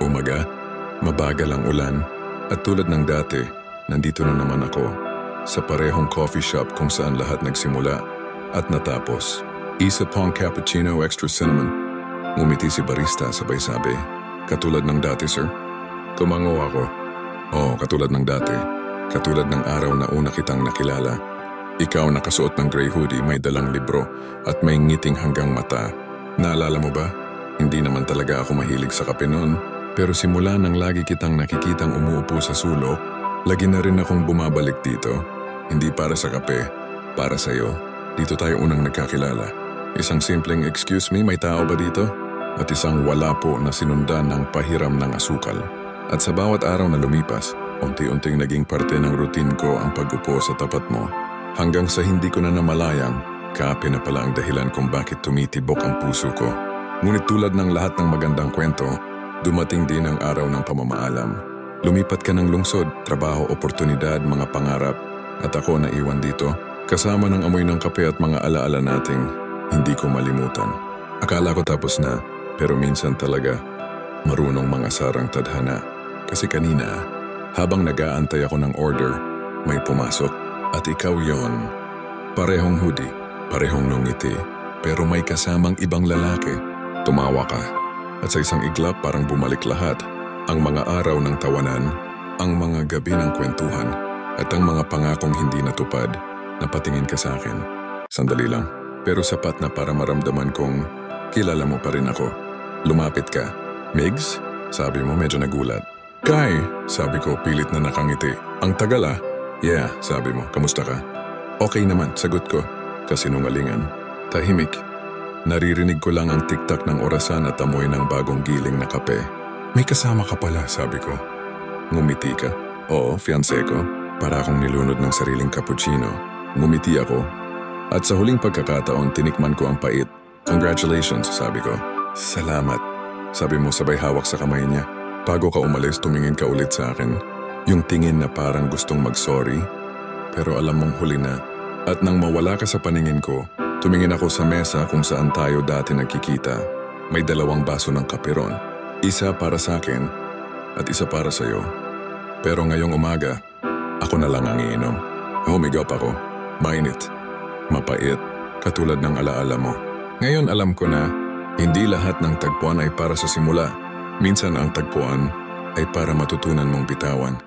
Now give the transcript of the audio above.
Umaga, mabagal ang ulan, at tulad ng dati, nandito na naman ako sa parehong coffee shop kung saan lahat nagsimula at natapos. Isa pong cappuccino extra cinnamon. Ngumiti si barista sabay sabi, "Katulad ng dati, sir?" Tumango ako. Oo, katulad ng dati. Katulad ng araw na una kitang nakilala. Ikaw nakasuot ng gray hoodie, may dalang libro at may ngiting hanggang mata. Naalala mo ba? Hindi naman talaga ako mahilig sa kape noon, pero simula nang lagi kitang nakikitang umuupo sa sulok, lagi na rin akong bumabalik dito. Hindi para sa kape, para sa'yo. Dito tayo unang nagkakilala. Isang simpleng "excuse me, may tao ba dito?" At isang wala po na sinundan ng pahiram ng asukal. At sa bawat araw na lumipas, unti-unting naging parte ng routine ko ang pag-upo sa tapat mo. Hanggang sa hindi ko na namalayang, kape na pala ang dahilan kung bakit tumitibok ang puso ko. Ngunit tulad ng lahat ng magandang kwento, dumating din ang araw ng pamamaalam. Lumipat ka ng lungsod, trabaho, oportunidad, mga pangarap, at ako naiwan dito, kasama ng amoy ng kape at mga alaala nating hindi ko malimutan. Akala ko tapos na, pero minsan talaga, marunong mangasar ang tadhana. Kasi kanina, habang nag-aantay ako ng order, may pumasok at ikaw yon. Parehong hoodie, parehong ngiti, pero may kasamang ibang lalaki. Tumawa ka, at sa isang iglap parang bumalik lahat. Ang mga araw ng tawanan, ang mga gabi ng kwentuhan, at ang mga pangakong hindi natupad. Napatingin ka sa akin. Sandali lang, pero sapat na para maramdaman kong kilala mo pa rin ako. Lumapit ka. "Migs?" Sabi mo medyo nagulat. "Kai," sabi ko pilit na nakangiti. "Ang tagal ah." "Yeah," sabi mo. "Kamusta ka?" "Okay naman," sagot ko. Kasinungalingan. Tahimik. Naririnig ko lang ang tiktak ng orasan at amoy ng bagong giling na kape. "May kasama ka pala," sabi ko. Ngumiti ka. "Oo, fiancé ko." Para akong nilunod ng sariling cappuccino. Ngumiti ako. At sa huling pagkakataon, tinikman ko ang pait. "Congratulations," sabi ko. "Salamat," sabi mo sabay hawak sa kamay niya. Bago ka umalis, tumingin ka ulit sa akin. Yung tingin na parang gustong mag-sorry, pero alam mong huli na. At nang mawala ka sa paningin ko, tumingin ako sa mesa kung saan tayo dati nagkikita. May 2 baso ng kape ron. Isa para sa akin at isa para sa'yo. Pero ngayong umaga, ako na lang ang iinom. Humigop ako. Mainit. Mapait. Katulad ng alaala mo. Ngayon alam ko na, hindi lahat ng tagpuan ay para sa simula. Minsan ang tagpuan ay para matutunan mong bitawan.